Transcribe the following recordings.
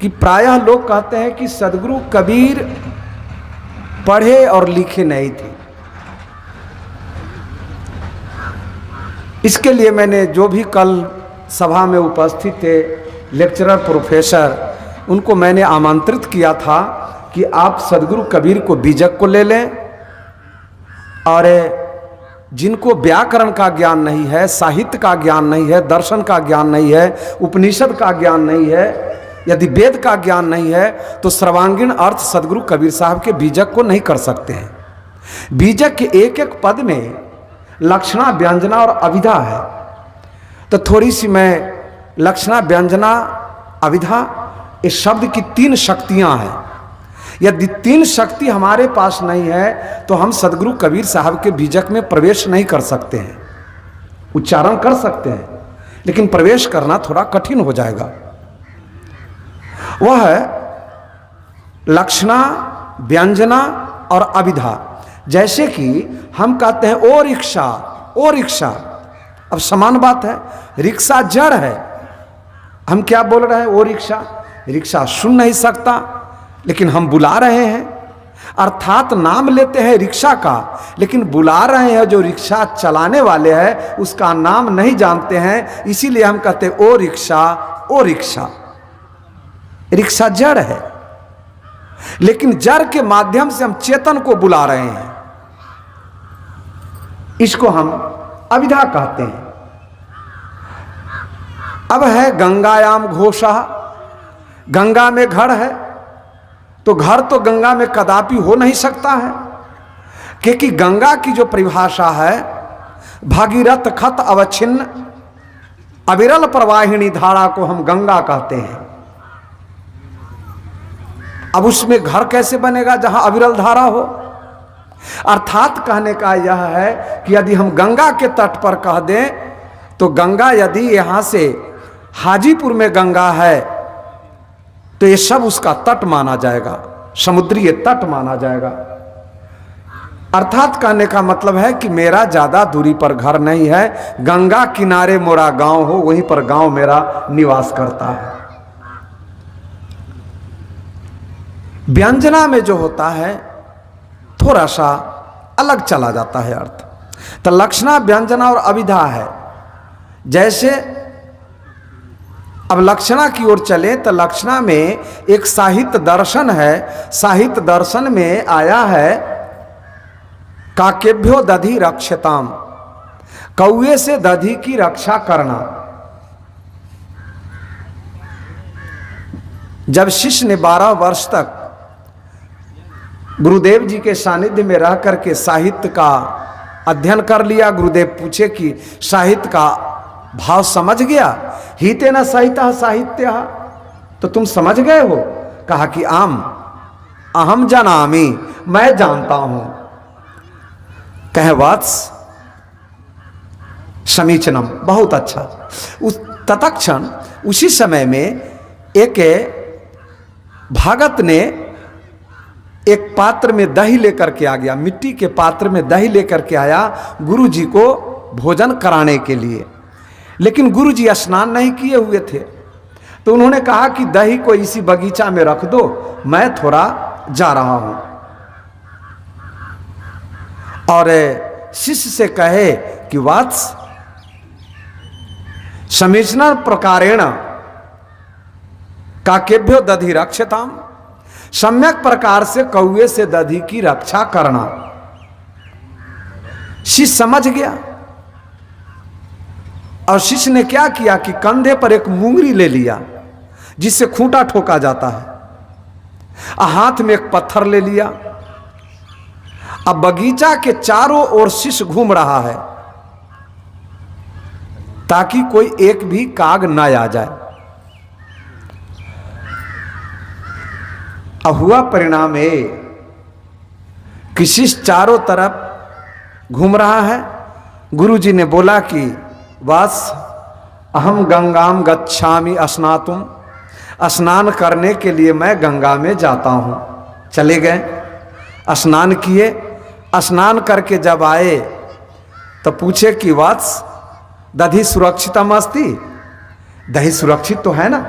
कि प्रायः लोग कहते हैं कि सदगुरु कबीर पढ़े और लिखे नहीं थे। इसके लिए मैंने जो भी कल सभा में उपस्थित थे लेक्चरर प्रोफेसर, उनको मैंने आमंत्रित किया था कि आप सदगुरु कबीर को बीजक को ले लें, और जिनको व्याकरण का ज्ञान नहीं है, साहित्य का ज्ञान नहीं है, दर्शन का ज्ञान नहीं है, उपनिषद का ज्ञान नहीं है, यदि वेद का ज्ञान नहीं है, तो सर्वांगीण अर्थ सदगुरु कबीर साहब के बीजक को नहीं कर सकते हैं। बीजक के एक एक पद में लक्षणा, व्यंजना और अभिधा है। तो थोड़ी सी मैं लक्षणा, व्यंजना, अभिधा, इस शब्द की 3 शक्तियां हैं। यदि 3 शक्ति हमारे पास नहीं है तो हम सदगुरु कबीर साहब के बीजक में प्रवेश नहीं कर सकते हैं। उच्चारण कर सकते हैं लेकिन प्रवेश करना थोड़ा कठिन हो जाएगा। वह है लक्षणा, व्यंजना और अभिधा। जैसे कि हम कहते हैं ओ रिक्शा, ओ रिक्शा, अब समान बात है, रिक्शा जड़ है, हम क्या बोल रहे हैं ओ रिक्शा, रिक्शा सुन नहीं सकता लेकिन हम बुला रहे हैं, अर्थात नाम लेते हैं रिक्शा का लेकिन बुला रहे हैं जो रिक्शा चलाने वाले हैं उसका नाम नहीं जानते हैं, इसीलिए हम कहते हैं ओ रिक्शा, ओ रिक्शा। रिक्शा जड़ है लेकिन जड़ के माध्यम से हम चेतन को बुला रहे हैं, इसको हम अभिधा कहते हैं। अब है गंगायाम घोषा, गंगा में घर है तो घर तो गंगा में कदापि हो नहीं सकता है, क्योंकि गंगा की जो परिभाषा है भागीरथ खत अवच्छिन्न अविरल प्रवाहिनी धारा को हम गंगा कहते हैं। अब उसमें घर कैसे बनेगा जहां अविरल धारा हो? अर्थात कहने का यह है कि यदि हम गंगा के तट पर कह दें तो गंगा यदि यहां से हाजीपुर में गंगा है तो ये सब उसका तट माना जाएगा, समुद्री तट माना जाएगा। अर्थात कहने का मतलब है कि मेरा ज्यादा दूरी पर घर नहीं है, गंगा किनारे मोरा गांव हो, वहीं पर गांव मेरा निवास करता है। व्यंजना में जो होता है थोड़ा सा अलग चला जाता है अर्थ। तो लक्षणा, व्यंजना और अभिधा है। जैसे अब लक्षणा की ओर चले तो लक्षणा में एक साहित्य दर्शन है, साहित्य दर्शन में आया है काकेभ्यो दधि रक्षताम, कौए से दधि की रक्षा करना। जब शिष्य ने 12 वर्ष तक गुरुदेव जी के सानिध्य में रह करके साहित्य का अध्ययन कर लिया, गुरुदेव पूछे कि साहित्य का भाव समझ गया? हिते न सहिता साहित्य, तो तुम समझ गए हो? कहा कि आम अहम जानामि, मैं जानता हूं। कहे वत्स समीचीनम, बहुत अच्छा। उस तत्क्षण उसी समय में एक भगत ने एक पात्र में दही लेकर के आ गया, मिट्टी के पात्र में दही लेकर के आया गुरु जी को भोजन कराने के लिए। लेकिन गुरु जी स्नान नहीं किए हुए थे तो उन्होंने कहा कि दही को इसी बगीचा में रख दो, मैं थोड़ा जा रहा हूं। और शिष्य से कहे कि वत्स समीचीन प्रकारेण काकेभ्यो दधि रक्षताम, सम्यक प्रकार से कौए से दधि की रक्षा करना। शिष्य समझ गया और शिष्य ने क्या किया कि कंधे पर एक मुंगरी ले लिया जिससे खूंटा ठोका जाता है, हाथ में एक पत्थर ले लिया। अब बगीचा के चारों ओर शिष्य घूम रहा है ताकि कोई एक भी काग न आ जाए। अब हुआ परिणाम है कि शिष्य चारों तरफ घूम रहा है। गुरुजी ने बोला कि बस अहम गंगाम गच्छामि स्नातुम, स्नान करने के लिए मैं गंगा में जाता हूं। चले गए, स्नान किए, स्नान करके जब आए तो पूछे कि वत्स दधि सुरक्षितम अस्ति, दही सुरक्षित तो है ना?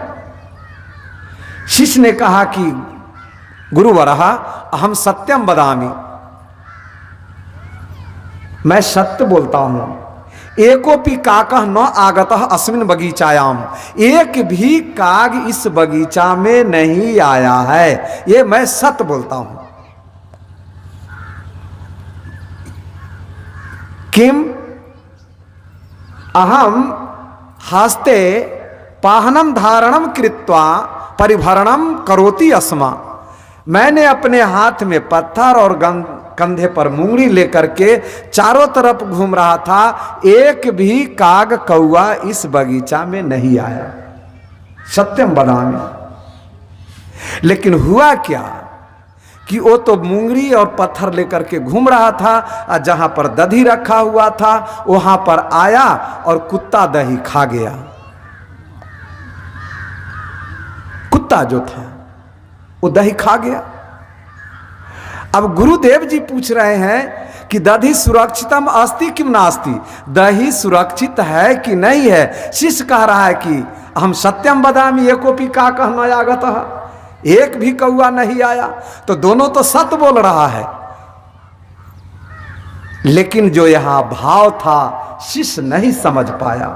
शिष्य ने कहा कि गुरुवरः अहम सत्यम वदामि, मैं सत्य बोलता हूं। एकोपि काकः न आगतः अस्मिन् बगीचायाम, एक भी काग इस बगीचा में नहीं आया है, ये मैं सत्य बोलता हूं। किम अहम हस्ते पाहनम धारणम कृत्वा परिभरणम करोति अस्मा, मैंने अपने हाथ में पत्थर और कंधे पर मुंगरी लेकर के चारों तरफ घूम रहा था, एक भी काग कौआ इस बगीचा में नहीं आया। सत्यम वदामि। लेकिन हुआ क्या कि वो तो मुंगरी और पत्थर लेकर के घूम रहा था, और जहां पर दही रखा हुआ था वहां पर आया और कुत्ता दही खा गया। कुत्ता जो था वो दही खा गया। अब गुरुदेव जी पूछ रहे हैं कि दही सुरक्षितम अस्ति किम नास्ति, दही सुरक्षित है कि नहीं है। शिष्य कह रहा है कि हम सत्यम वदामि एकोपि काकः न आगतः, एक भी कौआ नहीं आया। तो दोनों तो सत्य बोल रहा है, लेकिन जो यहां भाव था शिष्य नहीं समझ पाया।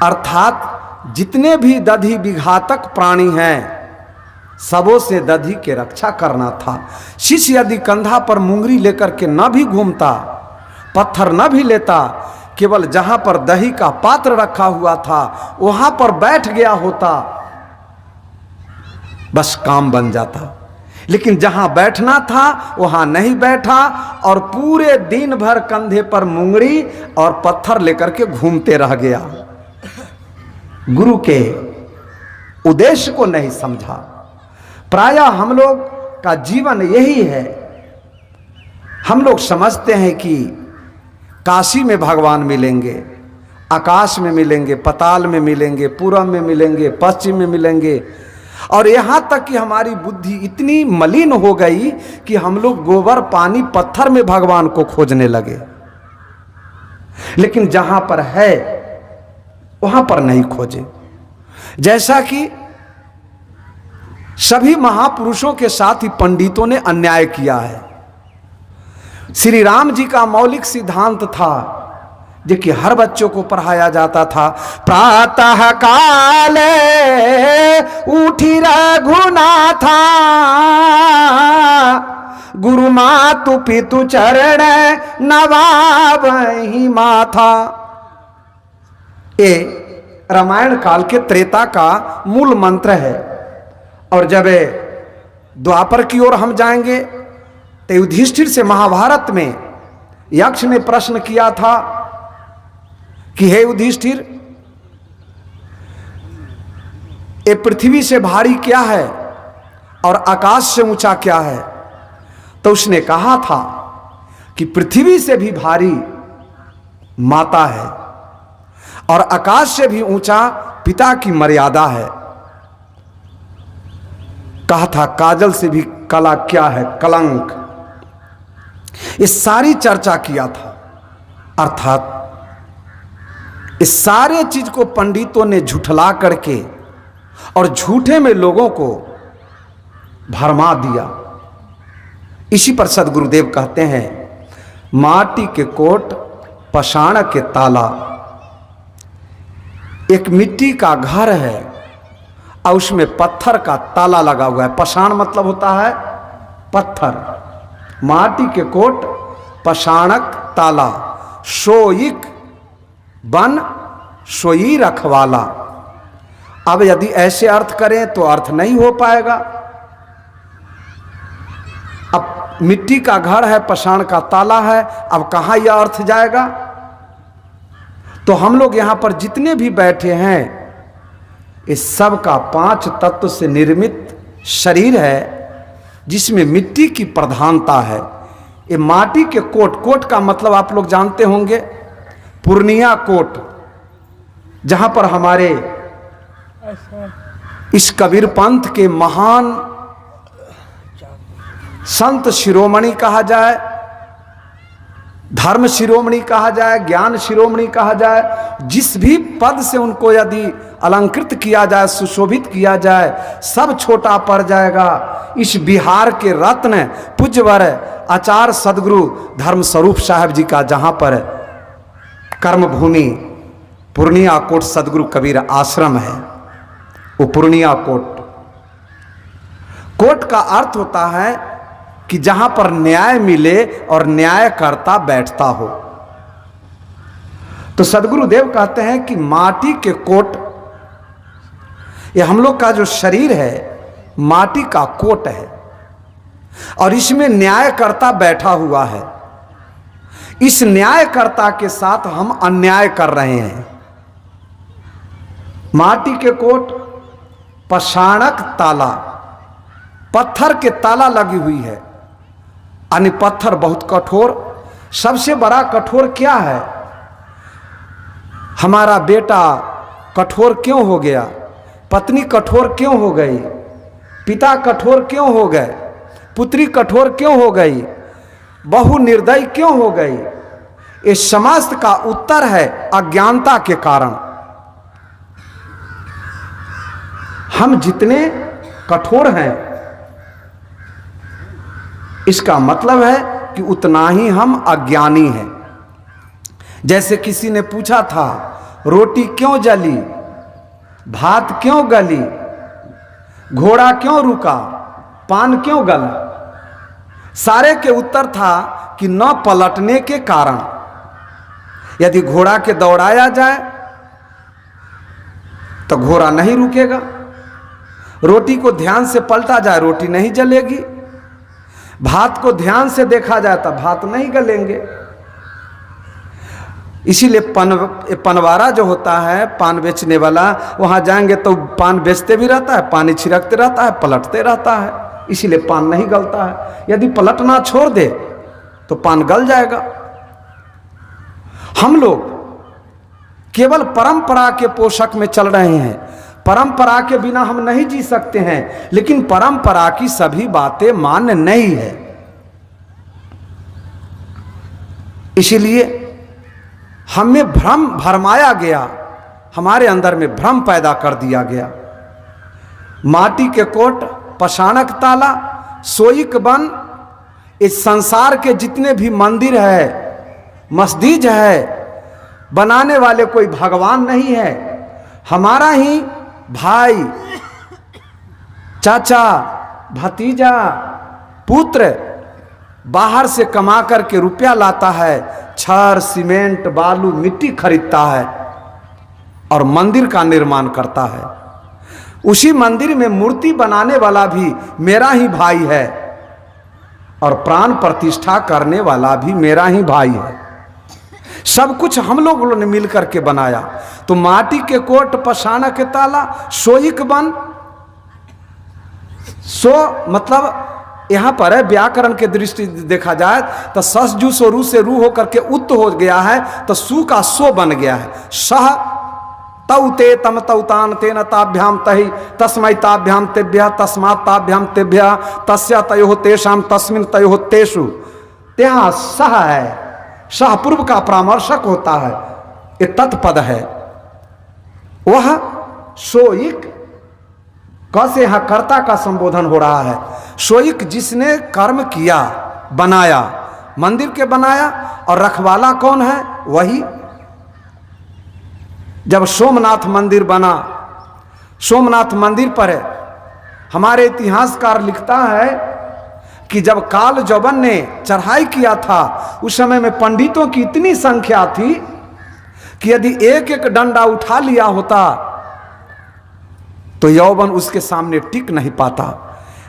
अर्थात जितने भी दधी विघातक प्राणी हैं सबों से दधी के रक्षा करना था। शिष्य यदि कंधा पर मुंगरी लेकर के न भी घूमता, पत्थर न भी लेता, केवल जहां पर दही का पात्र रखा हुआ था वहां पर बैठ गया होता, बस काम बन जाता। लेकिन जहां बैठना था वहां नहीं बैठा और पूरे दिन भर कंधे पर मुंगरी और पत्थर लेकर के घूमते रह गया। गुरु के उद्देश्य को नहीं समझा। प्रायः हम लोग का जीवन यही है। हम लोग समझते हैं कि काशी में भगवान मिलेंगे, आकाश में मिलेंगे, पताल में मिलेंगे, पूरब में मिलेंगे, पश्चिम में मिलेंगे, और यहां तक कि हमारी बुद्धि इतनी मलिन हो गई कि हम लोग गोबर पानी पत्थर में भगवान को खोजने लगे। लेकिन जहां पर है वहां पर नहीं खोजे। जैसा कि सभी महापुरुषों के साथ ही पंडितों ने अन्याय किया है। श्री राम जी का मौलिक सिद्धांत था जो कि हर बच्चों को पढ़ाया जाता था, प्रातः काले उठी रघुनाथा, गुरु मातु पितु चरण नवाबहि माथा। ये रामायण काल के त्रेता का मूल मंत्र है। और जब द्वापर की ओर हम जाएंगे तो युधिष्ठिर से महाभारत में यक्ष ने प्रश्न किया था कि हे युधिष्ठिर, ये पृथ्वी से भारी क्या है और आकाश से ऊंचा क्या है? तो उसने कहा था कि पृथ्वी से भी भारी माता है और आकाश से भी ऊंचा पिता की मर्यादा है। कहा था काजल से भी कला क्या है, कलंक। ये सारी चर्चा किया था। अर्थात इस सारे चीज को पंडितों ने झुठला करके और झूठे में लोगों को भरमा दिया। इसी पर सदगुरुदेव कहते हैं, माटी के कोट पाषाण के ताला। एक मिट्टी का घर है और उसमें पत्थर का ताला लगा हुआ है। पाषाण मतलब होता है पत्थर। माटी के कोट पाषाणक ताला, सोईक बन सोई रखवाला। अब यदि ऐसे अर्थ करें तो अर्थ नहीं हो पाएगा। अब मिट्टी का घर है, पाषाण का ताला है, अब कहां यह अर्थ जाएगा? तो हम लोग यहां पर जितने भी बैठे हैं इस सब का 5 तत्व से निर्मित शरीर है जिसमें मिट्टी की प्रधानता है। ये माटी के कोट, कोट का मतलब आप लोग जानते होंगे, पूर्णिया कोट, जहां पर हमारे इस कबीर पंथ के महान संत शिरोमणि कहा जाए, धर्म शिरोमणि कहा जाए, ज्ञान शिरोमणि कहा जाए, जिस भी पद से उनको यदि अलंकृत किया जाए, सुशोभित किया जाए, सब छोटा पड़ जाएगा। इस बिहार के रत्न पूज्यवर आचार्य सदगुरु धर्म स्वरूप साहब जी का जहाँ पर कर्मभूमि पूर्णिया कोट सदगुरु कबीर आश्रम है, वो पूर्णिया कोट, कोट का अर्थ होता है कि जहां पर न्याय मिले और न्यायकर्ता बैठता हो। तो सदगुरुदेव कहते हैं कि माटी के कोट, ये हम लोग का जो शरीर है माटी का कोट है और इसमें न्यायकर्ता बैठा हुआ है। इस न्यायकर्ता के साथ हम अन्याय कर रहे हैं। माटी के कोट, पाषाणक ताला, पत्थर के ताला लगी हुई है, यानी पत्थर बहुत कठोर। सबसे बड़ा कठोर क्या है? हमारा बेटा कठोर क्यों हो गया, पत्नी कठोर क्यों हो गई, पिता कठोर क्यों हो गए, पुत्री कठोर क्यों हो गई, बहु निर्दयी क्यों हो गई? इस समस्त का उत्तर है अज्ञानता के कारण। हम जितने कठोर हैं इसका मतलब है कि उतना ही हम अज्ञानी हैं। जैसे किसी ने पूछा था रोटी क्यों जली, भात क्यों गली, घोड़ा क्यों रुका, पान क्यों गला? सारे के उत्तर था कि न पलटने के कारण। यदि घोड़ा के दौड़ाया जाए तो घोड़ा नहीं रुकेगा, रोटी को ध्यान से पलटा जाए रोटी नहीं जलेगी, भात को ध्यान से देखा जाए तो भात नहीं गलेंगे। इसीलिए पनवारा जो होता है, पान बेचने वाला, वहां जाएंगे तो पान बेचते भी रहता है, पानी छिड़कते रहता है, पलटते रहता है, इसीलिए पान नहीं गलता है। यदि पलटना छोड़ दे तो पान गल जाएगा। हम लोग केवल परंपरा के पोषक में चल रहे हैं। परंपरा के बिना हम नहीं जी सकते हैं, लेकिन परंपरा की सभी बातें मान्य नहीं है। इसलिए हमें भ्रम भरमाया गया, हमारे अंदर में भ्रम पैदा कर दिया गया। माटी के कोट, पाषाणक ताला, सोईक बन, इस संसार के जितने भी मंदिर है, मस्जिद है, बनाने वाले कोई भगवान नहीं है। हमारा ही भाई, चाचा, भतीजा, पुत्र बाहर से कमा करके रुपया लाता है, छड़, सीमेंट, बालू, मिट्टी खरीदता है और मंदिर का निर्माण करता है। उसी मंदिर में मूर्ति बनाने वाला भी मेरा ही भाई है और प्राण प्रतिष्ठा करने वाला भी मेरा ही भाई है। सब कुछ हम लोगों ने मिलकर के बनाया। तो माटी के कोट, पाषाणक के ताला, सोईक बन, सो मतलब यहां पर है व्याकरण के दृष्टि देखा जाए तो सस जू सो रू से रू होकर के उत्त हो गया है, तो सु का सो बन गया है। सह तौ ते तम तौतान तेन ताभ्याम तहि तस्मै ताभ्याम तेभ्यः तस्मात् ताभ्याम तेभ्यः तस्य तयोः तेषाम तस्मिन् तयोः तेषु। त्यहाँ सह है, सह पूर्व का परामर्शक होता है, ये तत्पद है। वह सोईक कैसे यहां कर्ता का संबोधन हो रहा है। सोईक जिसने कर्म किया, बनाया, मंदिर के बनाया, और रखवाला कौन है? वही। जब सोमनाथ मंदिर बना, सोमनाथ मंदिर पर हमारे इतिहासकार लिखता है कि जब काल जौवन ने चढ़ाई किया था उस समय में पंडितों की इतनी संख्या थी कि यदि एक एक डंडा उठा लिया होता तो यौवन उसके सामने टिक नहीं पाता।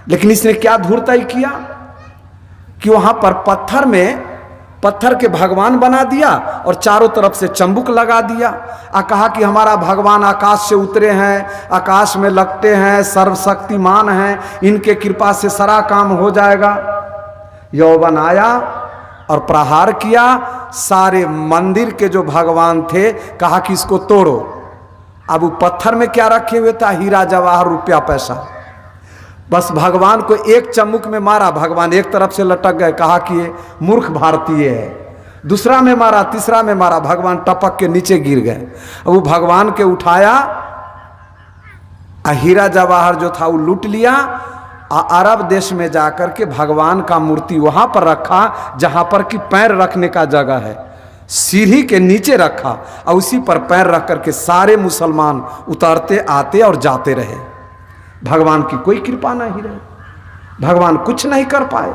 लेकिन इसने क्या धूर्तई किया कि वहां पर पत्थर के भगवान बना दिया और चारों तरफ से चंबुक लगा दिया और कहा कि हमारा भगवान आकाश से उतरे हैं, आकाश में लगते हैं, सर्वशक्तिमान हैं, इनके कृपा से सारा काम हो जाएगा। यौवन आया और प्रहार किया, सारे मंदिर के जो भगवान थे कहा कि इसको तोड़ो। अब वो पत्थर में क्या रखे हुए था? हीरा जवाहर रुपया पैसा। बस भगवान को एक चम्मुक में मारा, भगवान एक तरफ से लटक गए, कहा कि ये मूर्ख भारतीय है। दूसरा में मारा, तीसरा में मारा, भगवान टपक के नीचे गिर गए। अब वो भगवान के उठाया हीरा जवाहर जो था वो लूट लिया, अरब देश में जाकर के भगवान का मूर्ति वहां पर रखा जहां पर कि पैर रखने का जगह है, सीढ़ी के नीचे रखा और उसी पर पैर रख करके सारे मुसलमान उतरते आते और जाते रहे। भगवान की कोई कृपा नहीं रही, भगवान कुछ नहीं कर पाए।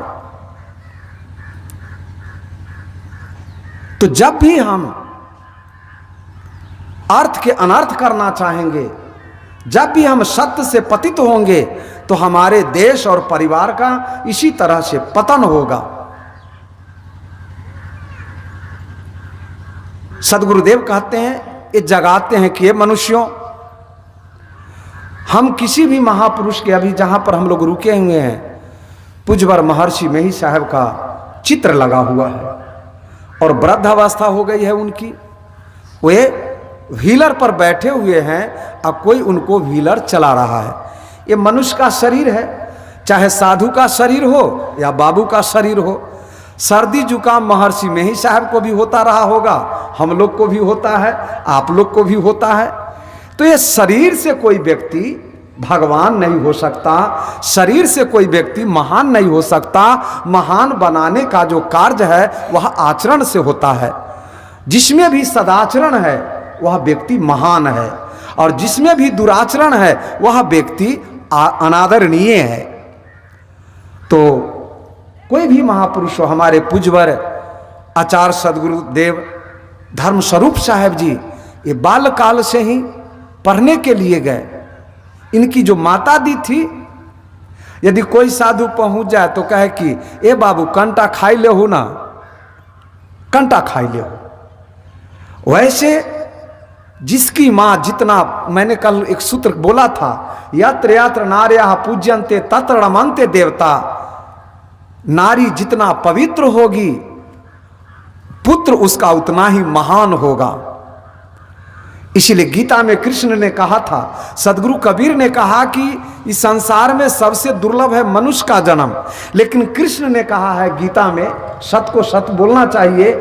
तो जब भी हम अर्थ के अनर्थ करना चाहेंगे, जब भी हम सत्य से पतित होंगे, तो हमारे देश और परिवार का इसी तरह से पतन होगा। सदगुरुदेव कहते हैं, ये जगाते हैं कि ये मनुष्यों, हम किसी भी महापुरुष के, अभी जहां पर हम लोग रुके हुए हैं, पूज्यवर महर्षि मेही साहब का चित्र लगा हुआ है और वृद्ध अवस्था हो गई है उनकी। वे व्हीलर पर बैठे हुए हैं, अब कोई उनको व्हीलर चला रहा है। ये मनुष्य का शरीर है, चाहे साधु का शरीर हो या बाबू का शरीर हो। सर्दी जुकाम महर्षि मेही साहब को भी होता रहा होगा, हम लोग को भी होता है, आप लोग को भी होता है। तो ये शरीर से कोई व्यक्ति भगवान नहीं हो सकता, शरीर से कोई व्यक्ति महान नहीं हो सकता। महान बनाने का जो कार्य है वह आचरण से होता है। जिसमें भी सदाचरण है वह व्यक्ति महान है, और जिसमें भी दुराचरण है वह व्यक्ति अनादरणीय है। तो कोई भी महापुरुष हो, हमारे पूज्यवर आचार्य सदगुरुदेव धर्मस्वरूप साहब जी, ये बालकाल से ही पढ़ने के लिए गए। इनकी जो माता दी थी, यदि कोई साधु पहुंच जाए तो कहे कि ए बाबू कंटा खाई ले हो ना, कंटा खाई ले हो। वैसे जिसकी माँ जितना, मैंने कल एक सूत्र बोला था, यत्र यत्र नार्यः पूज्यन्ते तत्र रमन्ते देवता। नारी जितना पवित्र होगी, पुत्र उसका उतना ही महान होगा। इसलिए गीता में कृष्ण ने कहा था, सदगुरु कबीर ने कहा कि इस संसार में सबसे दुर्लभ है मनुष्य का जन्म, लेकिन कृष्ण ने कहा है गीता में, सत्य को सत्य बोलना चाहिए,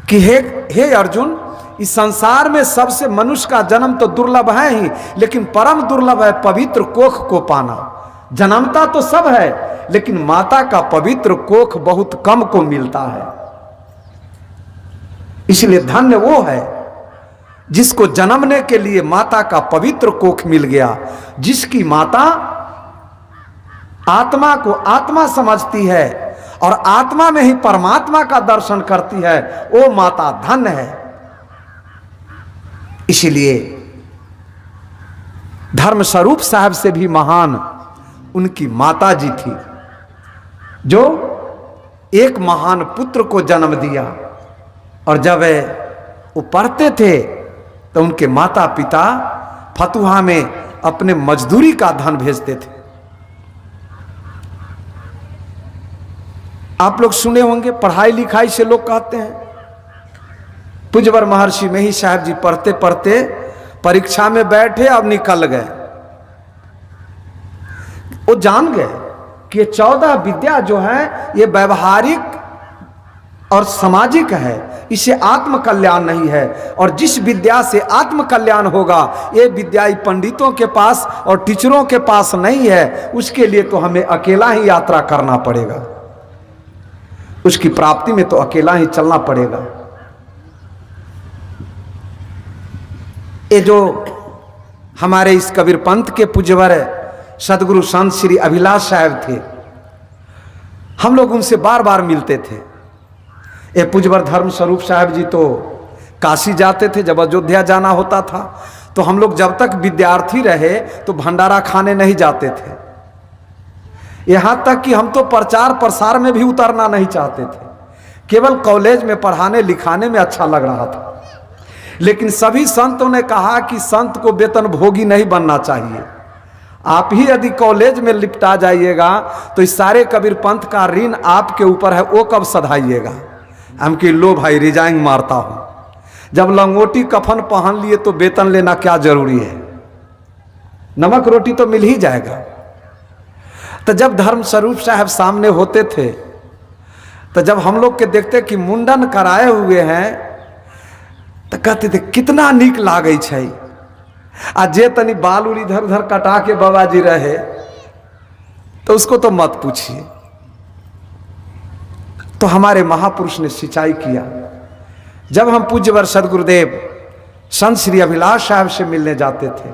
कि हे अर्जुन, इस संसार में सबसे मनुष्य का जन्म तो दुर्लभ है ही, लेकिन परम दुर्लभ है पवित्र कोख को पाना। जन्मता तो सब है, लेकिन माता का पवित्र कोख बहुत कम को मिलता है। इसलिए धन्य वो है जिसको जन्मने के लिए माता का पवित्र कोख मिल गया। जिसकी माता आत्मा को आत्मा समझती है और आत्मा में ही परमात्मा का दर्शन करती है, वो माता धन्य है। इसलिए धर्मस्वरूप साहब से भी महान उनकी माता जी थी, जो एक महान पुत्र को जन्म दिया। और जब वो पढ़ते थे तो उनके माता पिता फतुहा में अपने मजदूरी का धन भेजते थे। आप लोग सुने होंगे, पढ़ाई लिखाई से लोग कहते हैं। पूज्यवर महर्षि मेही साहब जी पढ़ते पढ़ते परीक्षा में बैठे, अब निकल गए। वो जान गए कि 14 विद्या जो है ये व्यवहारिक और सामाजिक है, इसे आत्म कल्याण नहीं है। और जिस विद्या से आत्म कल्याण होगा, ये विद्या पंडितों के पास और टीचरों के पास नहीं है। उसके लिए तो हमें अकेला ही यात्रा करना पड़ेगा, उसकी प्राप्ति में तो अकेला ही चलना पड़ेगा। ये जो हमारे इस कबीर पंथ के पूज्यवर सदगुरु संत श्री अभिलाष साहब थे, हम लोग उनसे बार बार मिलते थे। ये पूज्यवर धर्म स्वरूप साहब जी तो काशी जाते थे, जब अयोध्या जाना होता था तो हम लोग जब तक विद्यार्थी रहे तो भंडारा खाने नहीं जाते थे। यहाँ तक कि हम तो प्रचार प्रसार में भी उतरना नहीं चाहते थे, केवल कॉलेज में पढ़ाने लिखाने में अच्छा लग रहा था। लेकिन सभी संतों ने कहा कि संत को वेतन भोगी नहीं बनना चाहिए। आप ही यदि कॉलेज में लिपटा जाइएगा तो इस सारे कबीर पंथ का ऋण आपके ऊपर है, वो कब सधाइएगा। हम कि लो भाई रिजाइन मारता हूं, जब लंगोटी कफन पहन लिए तो वेतन लेना क्या जरूरी है, नमक रोटी तो मिल ही जाएगा। तो जब धर्म स्वरूप साहब सामने होते थे तो जब हम लोग के देखते कि मुंडन कराए हुए हैं तो कहते थे कितना नीक लागे छै, आज जे तनी बाल उल इधर उधर कटा के बाबा जी रहे तो उसको तो मत पूछिए। तो हमारे महापुरुष ने सिंचाई किया। जब हम पूज्यवर सदगुरुदेव संत श्री अभिलाष साहब से मिलने जाते थे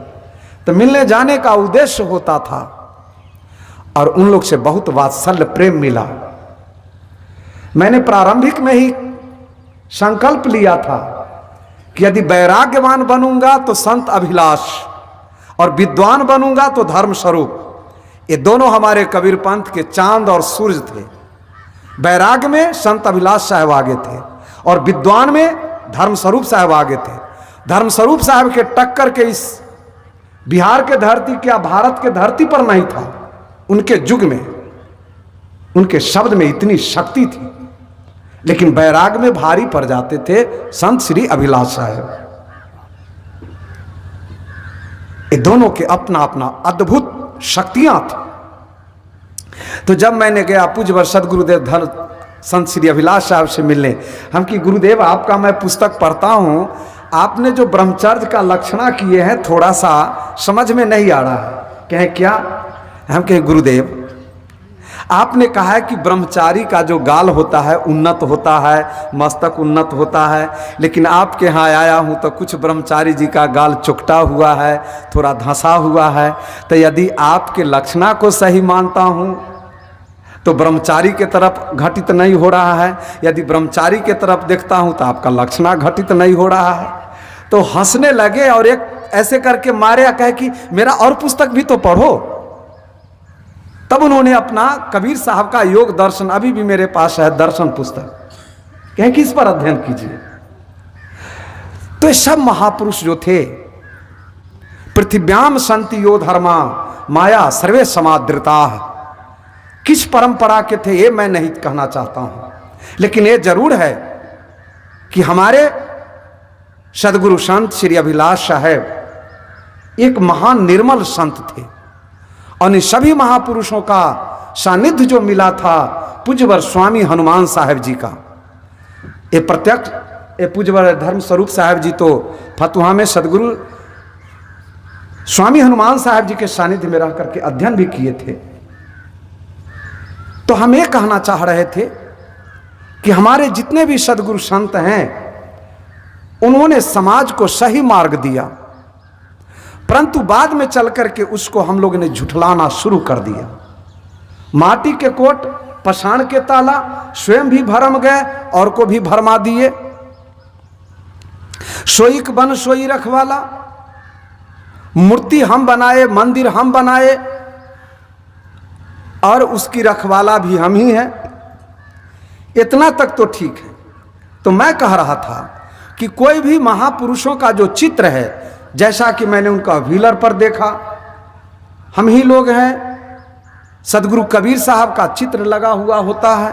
तो मिलने जाने का उद्देश्य होता था और उन लोग से बहुत वात्सल्य प्रेम मिला। मैंने प्रारंभिक में ही संकल्प लिया था कि यदि वैराग्यवान बनूंगा तो संत अभिलाष और विद्वान बनूंगा तो धर्म स्वरूप। ये दोनों हमारे कबीर पंथ के चांद और सूरज थे। वैराग्य में संत अभिलाष साहब आगे थे और विद्वान में धर्म स्वरूप साहब आगे थे। धर्म स्वरूप साहब के टक्कर के इस बिहार के धरती क्या भारत के धरती पर नहीं था। उनके युग में उनके शब्द में इतनी शक्ति थी, लेकिन वैराग में भारी पड़ जाते थे संत श्री अभिलाष साहब। ये दोनों के अपना अपना अद्भुत शक्तियां थी। तो जब मैंने गया पूज्यवर सदगुरुदेव धन संत श्री अभिलाष साहब से मिलने, हम कि गुरुदेव आपका मैं पुस्तक पढ़ता हूं, आपने जो ब्रह्मचर्य का लक्षणा किए हैं थोड़ा सा समझ में नहीं आ रहा है। कहें क्या? हम कहें गुरुदेव आपने कहा है कि ब्रह्मचारी का जो गाल होता है उन्नत होता है, मस्तक उन्नत होता है, लेकिन आपके यहाँ आया हूँ तो कुछ ब्रह्मचारी जी का गाल चुकटा हुआ है, थोड़ा धंसा हुआ है। तो यदि आपके लक्षणा को सही मानता हूँ तो ब्रह्मचारी के तरफ घटित नहीं हो रहा है, यदि ब्रह्मचारी के तरफ देखता हूँ तो आपका लक्षणा घटित नहीं हो रहा है। तो हंसने लगे और एक ऐसे करके मारे, कहे कि मेरा और पुस्तक भी तो पढ़ो। तब उन्होंने अपना कबीर साहब का योग दर्शन, अभी भी मेरे पास है दर्शन पुस्तक, कहें कि इस पर अध्ययन कीजिए। तो ये सब महापुरुष जो थे, पृथिव्याम सन्ति यो धर्मा माया सर्वे समादृता, किस परंपरा के थे ये मैं नहीं कहना चाहता हूं, लेकिन ये जरूर है कि हमारे सदगुरु संत श्री अभिलाष साहब एक महान निर्मल संत थे। और इन सभी महापुरुषों का सानिध्य जो मिला था पूज्यवर स्वामी हनुमान साहब जी का, ये प्रत्यक्ष ये पूज्यवर धर्म स्वरूप साहब जी तो फतुहा में सदगुरु स्वामी हनुमान साहब जी के सानिध्य में रह करके अध्ययन भी किए थे। तो हम ये कहना चाह रहे थे कि हमारे जितने भी सदगुरु संत हैं उन्होंने समाज को सही मार्ग दिया, परंतु बाद में चल करके उसको हम लोगों ने झुठलाना शुरू कर दिया। माटी के कोट पछाड़ के ताला, स्वयं भी भरम गए और को भी भरमा दिए। सोईक बन सोई रखवाला, मूर्ति हम बनाए, मंदिर हम बनाए और उसकी रखवाला भी हम ही हैं। इतना तक तो ठीक है। तो मैं कह रहा था कि कोई भी महापुरुषों का जो चित्र है, जैसा कि मैंने उनका व्हीलर पर देखा, हम ही लोग हैं, सदगुरु कबीर साहब का चित्र लगा हुआ होता है,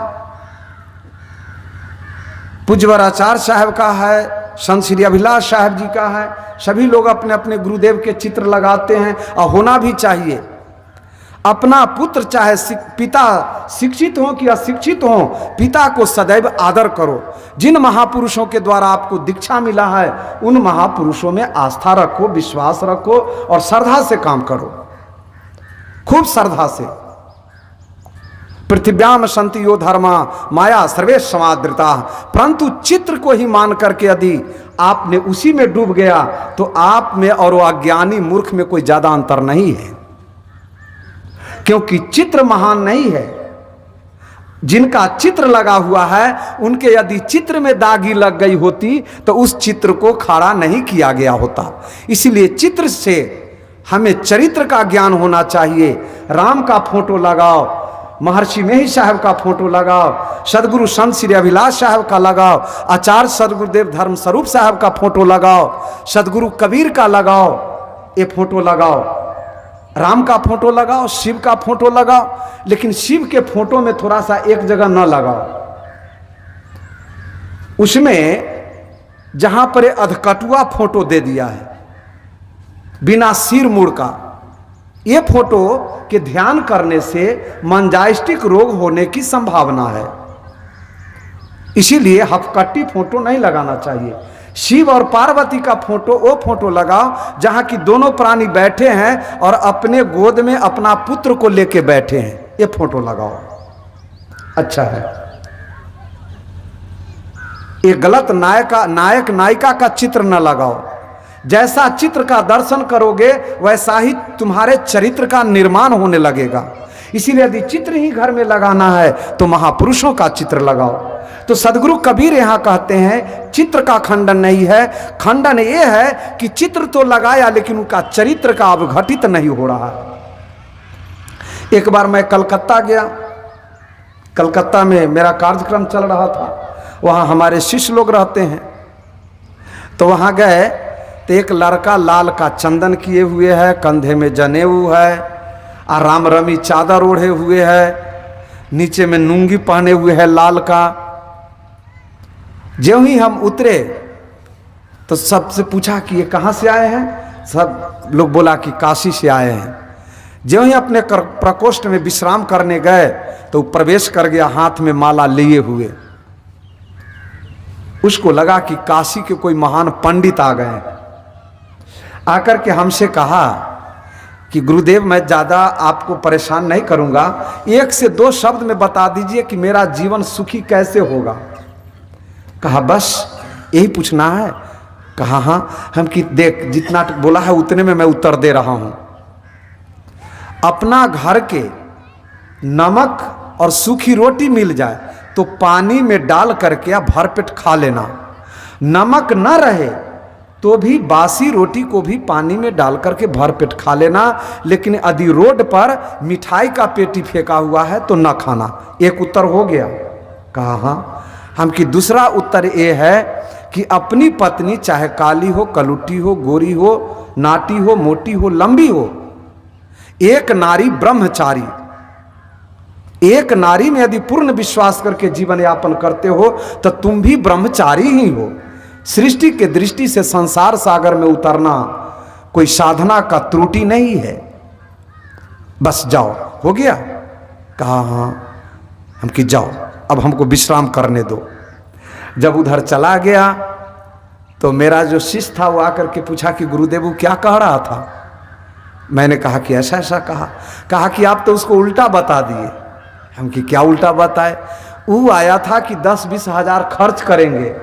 पूज्यवर आचार्य साहब का है, संत श्री अभिलाष साहब जी का है। सभी लोग अपने अपने गुरुदेव के चित्र लगाते हैं और होना भी चाहिए। अपना पुत्र चाहे पिता शिक्षित हो कि अशिक्षित हो, पिता को सदैव आदर करो। जिन महापुरुषों के द्वारा आपको दीक्षा मिला है उन महापुरुषों में आस्था रखो, विश्वास रखो और श्रद्धा से काम करो, खूब श्रद्धा से। पृथिव्याम सन्ति यो धर्मा माया सर्वे समादृता, परंतु चित्र को ही मान करके यदि आपने उसी में डूब गया तो आप में और वो अज्ञानी मूर्ख में कोई ज्यादा अंतर नहीं है, क्योंकि चित्र महान नहीं है। जिनका चित्र लगा हुआ है उनके यदि चित्र में दागी लग गई होती तो उस चित्र को खड़ा नहीं किया गया होता। इसीलिए चित्र से हमें चरित्र का ज्ञान होना चाहिए। राम का फोटो लगाओ, महर्षि मेही साहब का फोटो लगाओ, सदगुरु संत श्री अभिलाष साहब का लगाओ, आचार्य सदगुरुदेव धर्म स्वरूप साहब का फोटो लगाओ, सदगुरु कबीर का लगाओ, ये फोटो लगाओ, राम का फोटो लगाओ, शिव का फोटो लगाओ, लेकिन शिव के फोटो में थोड़ा सा एक जगह न लगाओ। उसमें जहां पर अधकटुआ फोटो दे दिया है बिना सिर मुड़ का, ये फोटो के ध्यान करने से मंजाइस्टिक रोग होने की संभावना है। इसीलिए हफकट्टी फोटो नहीं लगाना चाहिए। शिव और पार्वती का फोटो, वो फोटो लगाओ जहां की दोनों प्राणी बैठे हैं और अपने गोद में अपना पुत्र को लेके बैठे हैं, ये फोटो लगाओ, अच्छा है। ये गलत नायक नायिका का चित्र न लगाओ। जैसा चित्र का दर्शन करोगे वैसा ही तुम्हारे चरित्र का निर्माण होने लगेगा। इसीलिए यदि चित्र ही घर में लगाना है तो महापुरुषों का चित्र लगाओ। तो सदगुरु कबीर यहां कहते हैं चित्र का खंडन नहीं है, खंडन यह है कि चित्र तो लगाया लेकिन उनका चरित्र का अवघटित नहीं हो रहा। एक बार मैं कलकत्ता गया, कलकत्ता में मेरा कार्यक्रम चल रहा था, वहाँ हमारे शिष्य लोग रहते हैं। तो वहाँ गए तो एक लड़का लाल का चंदन किए हुए है, कंधे में जनेऊ है, राम रमी चादर ओढ़े हुए है, नीचे में लुंगी पहने हुए है लाल का। ज्यों ही हम उतरे तो सबसे पूछा कि ये कहाँ से आए हैं। सब लोग बोला कि काशी से आए हैं। ज्यों ही अपने प्रकोष्ठ में विश्राम करने गए तो प्रवेश कर गया हाथ में माला लिए हुए। उसको लगा कि काशी के कोई महान पंडित आ गए। आकर के हमसे कहा कि गुरुदेव मैं ज़्यादा आपको परेशान नहीं करूंगा, 1 से 2 शब्द में बता दीजिए कि मेरा जीवन सुखी कैसे होगा। कहा बस यही पूछना है। कहा हाँ। हम कि देख जितना बोला है उतने में मैं उत्तर दे रहा हूं। अपना घर के नमक और सूखी रोटी मिल जाए तो पानी में डाल करके आप भरपेट खा लेना। नमक न रहे तो भी बासी रोटी को भी पानी में डाल करके भरपेट खा लेना, लेकिन यदि रोड पर मिठाई का पेटी फेंका हुआ है तो न खाना। एक उत्तर हो गया। कहा हाँ। हम कि दूसरा उत्तर ये है कि अपनी पत्नी चाहे काली हो, कलुटी हो, गोरी हो, नाटी हो, मोटी हो, लंबी हो, एक नारी ब्रह्मचारी, एक नारी में यदि पूर्ण विश्वास करके जीवन यापन करते हो तो तुम भी ब्रह्मचारी ही हो। सृष्टि के दृष्टि से संसार सागर में उतरना कोई साधना का त्रुटि नहीं है। बस जाओ। हो गया। कहा हाँ। हम कि जाओ अब हमको विश्राम करने दो। जब उधर चला गया तो मेरा जो शिष्य था वो आकर के पूछा कि गुरुदेव वो क्या कह रहा था। मैंने कहा कि ऐसा ऐसा कहा कि आप तो उसको उल्टा बता दिए। हम कि क्या उल्टा बताए। वो आया था कि 10-20 हजार खर्च करेंगे,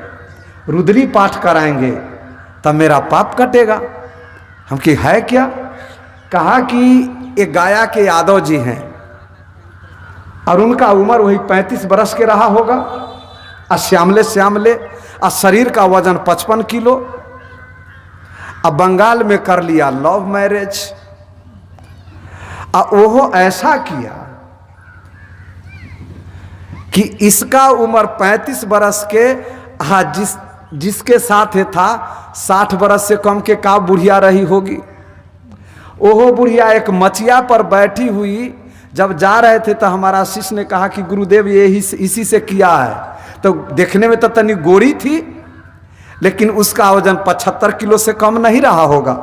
रुद्री पाठ कराएंगे तब मेरा पाप कटेगा। हम कि है क्या। कहा कि एक गाया के यादव जी हैं और उनका उम्र वही 35 बरस के रहा होगा, और श्यामले श्यामले, और शरीर का वजन 55 किलो। अब बंगाल में कर लिया लव मैरिज, और वो ऐसा किया कि इसका उम्र 35 बरस के, हाँ जिसके साथ है था 60 बरस से कम के का बुढ़िया रही होगी। ओहो बुढ़िया एक मचिया पर बैठी हुई जब जा रहे थे तो हमारा शिष्य ने कहा कि गुरुदेव ये इसी से किया है। तो देखने में तो तनी गोरी थी लेकिन उसका वजन 75 किलो से कम नहीं रहा होगा,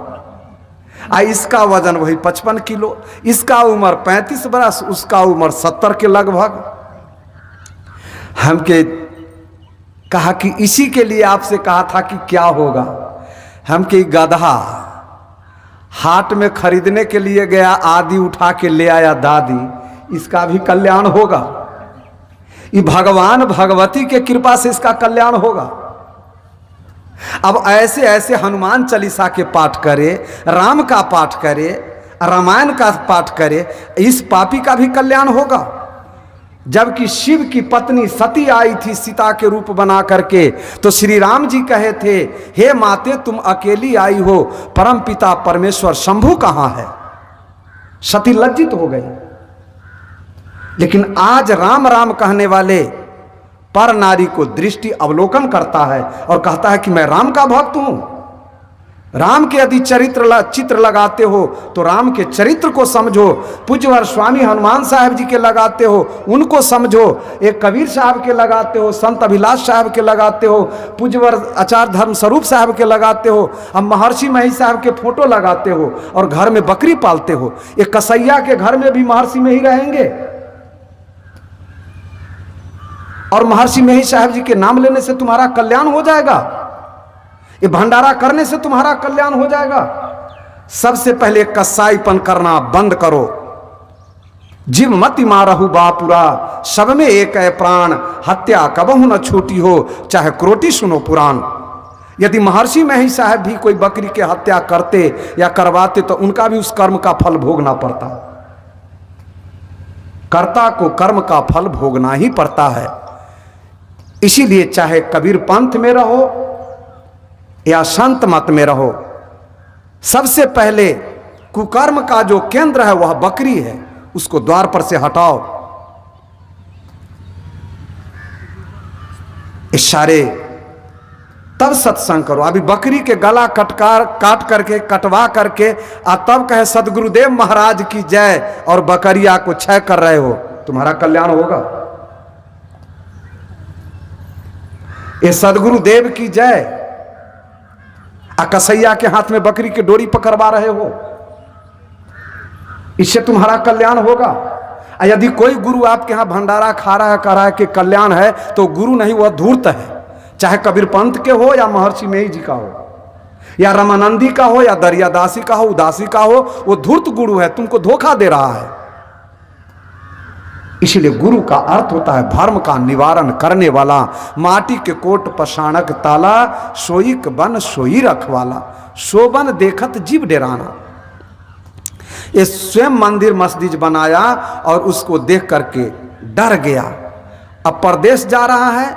इसका वजन वही 55 किलो। इसका उम्र 35 बरस, उसका उम्र 70 के लगभग। हमके कहा कि इसी के लिए आपसे कहा था कि क्या होगा। हम कि गधा हाट में खरीदने के लिए गया, आदि उठा के ले आया दादी, इसका भी कल्याण होगा। ये भगवान भगवती के कृपा से इसका कल्याण होगा। अब ऐसे ऐसे हनुमान चालीसा के पाठ करे, राम का पाठ करे, रामायण का पाठ करे, इस पापी का भी कल्याण होगा। जबकि शिव की पत्नी सती आई थी सीता के रूप बना करके, तो श्री राम जी कहे थे हे माते तुम अकेली आई हो, परम पिता परमेश्वर शंभु कहाँ है। सती लज्जित हो गई। लेकिन आज राम राम कहने वाले पर नारी को दृष्टि अवलोकन करता है और कहता है कि मैं राम का भक्त हूं। राम के यदि चित्र लगाते हो तो राम के चरित्र को समझो। पूज्यवर स्वामी हनुमान साहब जी के लगाते हो उनको समझो, एक कबीर साहब के लगाते हो, संत अभिलाष साहब के लगाते हो, पूज्यवर आचार्य धर्म स्वरूप साहब के लगाते हो, हम महर्षि महेश साहब के फोटो लगाते हो और घर में बकरी पालते हो। एक कसैया के घर में भी महर्षि में ही रहेंगे और महर्षि महेश साहब जी के नाम लेने से तुम्हारा कल्याण हो जाएगा। ये भंडारा करने से तुम्हारा कल्याण हो जाएगा। सबसे पहले कसाईपन करना बंद करो। जीव मति मारहु बापुरा, सब में एक है प्राण, हत्या कबहु न छूटी हो, चाहे क्रोटी सुनो पुराण। यदि महर्षि मही साहब भी कोई बकरी के हत्या करते या करवाते तो उनका भी उस कर्म का फल भोगना पड़ता। कर्ता को कर्म का फल भोगना ही पड़ता है। इसीलिए चाहे कबीर पंथ में रहो या संत मत में रहो, सबसे पहले कुकर्म का जो केंद्र है वह बकरी है, उसको द्वार पर से हटाओ। इशारे तब सत्संग करो। अभी बकरी के गला काट करके कटवा करके तब कहे सदगुरुदेव महाराज की जय और बकरिया को क्षय कर रहे हो, तुम्हारा कल्याण होगा। ये सदगुरुदेव की जय, कसैया के हाथ में बकरी की डोरी पकड़वा रहे हो, इससे तुम्हारा कल्याण होगा। यदि कोई गुरु आपके यहां भंडारा खा रहा है, कह रहा है कि कल्याण है, तो गुरु नहीं, वह धूर्त है। चाहे कबीर पंथ के हो या महर्षि मेही जी का हो या रामानंदी का हो या दरियादासी का हो, उदासी का हो, वो धूर्त गुरु है, तुमको धोखा दे रहा है। इसलिए गुरु का अर्थ होता है भर्म का निवारण करने वाला। माटी के कोट पसाणक ताला, सोईक बन सोई रखवाला, शोभन देखत जीव डेराना। ये स्वयं मंदिर मस्जिद बनाया और उसको देख करके डर गया। अब परदेश जा रहा है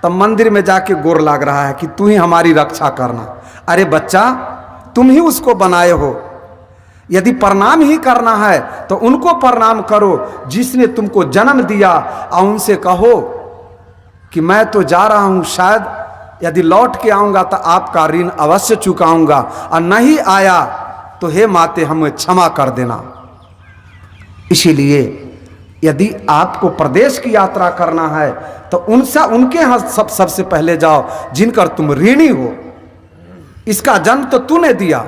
तब मंदिर में जाके गोर लाग रहा है कि तू ही हमारी रक्षा करना। अरे बच्चा, तुम ही उसको बनाए हो। यदि प्रणाम ही करना है तो उनको प्रणाम करो जिसने तुमको जन्म दिया, और उनसे कहो कि मैं तो जा रहा हूं, शायद यदि लौट के आऊंगा तो आपका ऋण अवश्य चुकाऊंगा, और नहीं आया तो हे माते हमें क्षमा कर देना। इसीलिए यदि आपको प्रदेश की यात्रा करना है तो उनके यहाँ सबसे पहले जाओ जिनकर तुम ऋणी हो। इसका जन्म तो तूने दिया,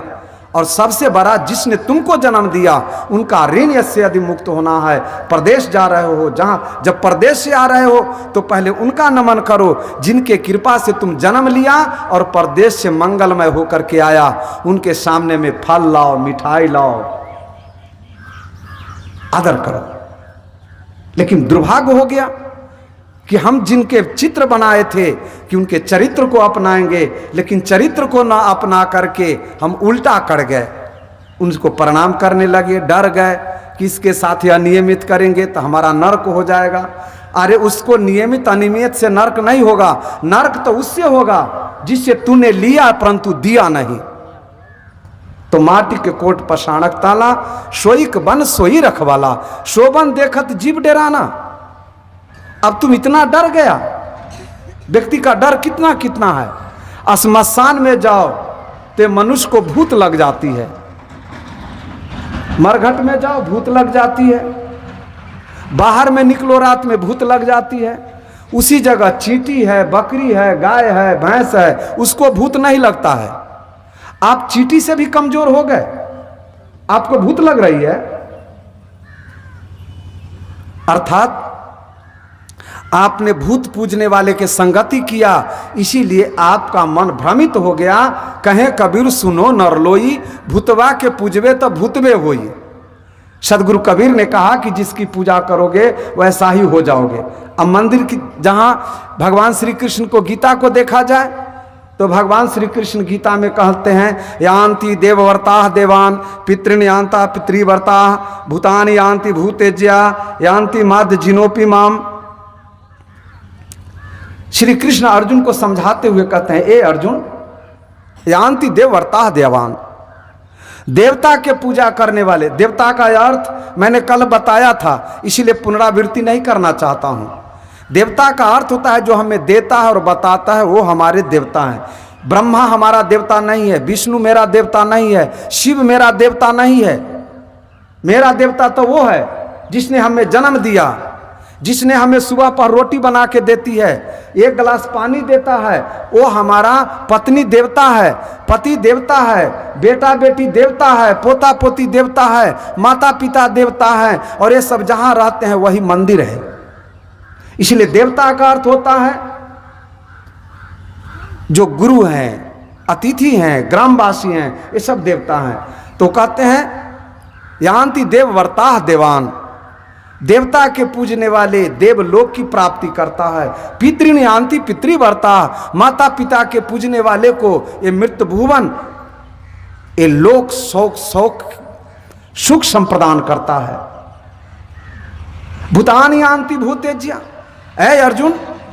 और सबसे बड़ा जिसने तुमको जन्म दिया उनका ऋण से यदि मुक्त होना है, प्रदेश जा रहे हो, जहाँ जब प्रदेश से आ रहे हो तो पहले उनका नमन करो जिनके कृपा से तुम जन्म लिया और प्रदेश से मंगलमय होकर के आया। उनके सामने में फल लाओ, मिठाई लाओ, आदर करो। लेकिन दुर्भाग्य हो गया कि हम जिनके चित्र बनाए थे कि उनके चरित्र को अपनाएंगे, लेकिन चरित्र को ना अपना करके हम उल्टा कर गए, उनको प्रणाम करने लगे, डर गए कि इसके साथ ही अनियमित करेंगे तो हमारा नर्क हो जाएगा। अरे उसको नियमित अनियमित से नर्क नहीं होगा, नर्क तो उससे होगा जिससे तूने लिया परंतु दिया नहीं। तो माटी के कोट पसाणक ताला, सोईक बन सोई रखवाला, शोभन देखत जीव डेराना। अब तुम इतना डर गया। व्यक्ति का डर कितना कितना है। श्मशान में जाओ तो मनुष्य को भूत लग जाती है, मरघट में जाओ भूत लग जाती है, बाहर में निकलो रात में भूत लग जाती है। उसी जगह चींटी है, बकरी है, गाय है, भैंस है, उसको भूत नहीं लगता है। आप चींटी से भी कमजोर हो गए, आपको भूत लग रही है। अर्थात आपने भूत पूजने वाले के संगति किया, इसीलिए आपका मन भ्रमित हो गया। कहे कबीर सुनो नरलोई, भूतवा के पूजवे तो भूतवे होई। सदगुरु कबीर ने कहा कि जिसकी पूजा करोगे वैसा ही हो जाओगे। अब मंदिर की जहां भगवान श्री कृष्ण को गीता को देखा जाए तो भगवान श्री कृष्ण गीता में कहते हैं यान्ति देववर्ता देवान, पितृन यान्ता पितृवर्ता, भूतानि यान्ति भूतेज्या, यान्ति माद्य जिनोपि माम। श्री कृष्ण अर्जुन को समझाते हुए कहते हैं, ए अर्जुन, यान्ति देववर्ता देवान, देवता के पूजा करने वाले। देवता का अर्थ मैंने कल बताया था, इसीलिए पुनरावृत्ति नहीं करना चाहता हूं। देवता का अर्थ होता है जो हमें देता है और बताता है, वो हमारे देवता हैं। ब्रह्मा हमारा देवता नहीं है, विष्णु मेरा देवता नहीं है, शिव मेरा देवता नहीं है। मेरा देवता तो वो है जिसने हमें जन्म दिया, जिसने हमें सुबह पर रोटी बना के देती है, एक गिलास पानी देता है, वो हमारा पत्नी देवता है, पति देवता है, बेटा बेटी देवता है, पोता पोती देवता है, माता पिता देवता है, और ये सब जहां रहते हैं वही मंदिर है। इसलिए देवता का अर्थ होता है जो गुरु हैं, अतिथि हैं, ग्रामवासी हैं, ये सब देवता हैं। तो कहते हैं यान्ति देव वर्ताह देवान, देवता के पूजने वाले देवलोक की प्राप्ति करता है। पितृन यान्ति पितृवर्ता, माता पिता के पूजने वाले को ये मृत भुवन, ये लोक शौक सुख संप्रदान करता है। भूतान यान्ति भूतेज्या, ऐ अर्जुन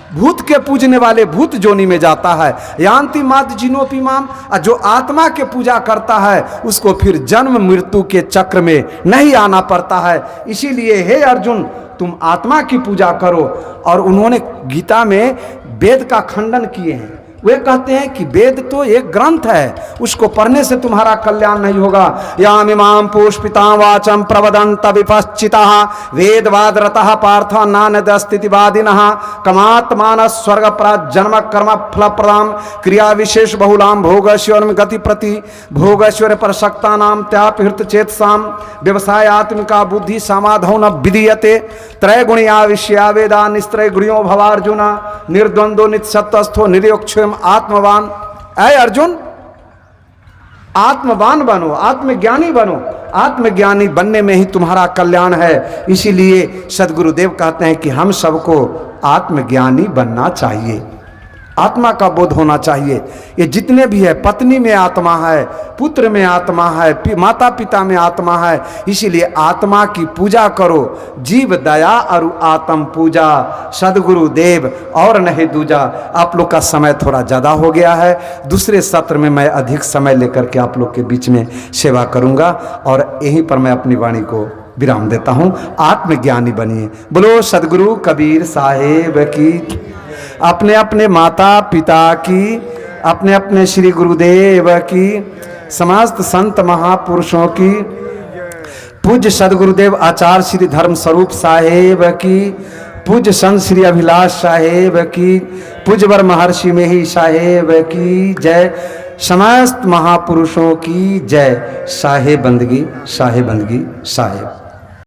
भूत के पूजने वाले भूत जोनी में जाता है। यान्ति मात जिनोपी माम, जो आत्मा के पूजा करता है उसको फिर जन्म मृत्यु के चक्र में नहीं आना पड़ता है। इसीलिए हे अर्जुन तुम आत्मा की पूजा करो। और उन्होंने गीता में वेद का खंडन किए हैं। वे कहते हैं कि वेद तो एक ग्रंथ है, उसको पढ़ने से तुम्हारा कल्याण नहीं होगा। याम इमाम पुष्पितां वाचम प्रवदंत विपश्चिताः वेदवादरतः पार्थ नानदस्तिवादिनः कमात्मान स्वर्ग प्राज जन्म कर्म फल प्रदाम क्रिया विशेष बहुलाम भोगैश्वर गति प्रति भोगैश्वर्य पर शक्तानाम त्यापहृत चेतसाम व्यवसायात्मिका बुद्धि समाधौ न विधीयते त्रैगुणिया विषया वेदा निस्त्रय गुणियो भवार्जुन निर्द्वंदो नित्सत्वस्थो निरयोक्षम आत्मवान। ऐ अर्जुन आत्मवान बनो, आत्मज्ञानी बनो। आत्मज्ञानी बनने में ही तुम्हारा कल्याण है। इसीलिए सदगुरुदेव कहते हैं कि हम सबको आत्मज्ञानी बनना चाहिए, आत्मा का बोध होना चाहिए। ये जितने भी है, पत्नी में आत्मा है, पुत्र में आत्मा है, माता पिता में आत्मा है। इसीलिए आत्मा की पूजा करो। जीव दया और आत्म पूजा सदगुरुदेव और नहीं दूजा। आप लोग का समय थोड़ा ज़्यादा हो गया है, दूसरे सत्र में मैं अधिक समय लेकर के आप लोग के बीच में सेवा करूँगा। और यहीं पर मैं अपनी वाणी को विराम देता हूँ। आत्मज्ञानी बनिए। बोलो सदगुरु कबीर साहेब की, अपने अपने माता पिता की, अपने अपने श्री गुरुदेव की, समस्त संत महापुरुषों की, पूज्य सदगुरुदेव आचार्य श्री धर्म स्वरूप साहेब की, पूज्य संत श्री अभिलाष साहेब की, पूज्यवर महर्षि मेही साहेब की जय, समस्त महापुरुषों की जय। साहेब बंदगी, साहेब बंदगी, साहेब।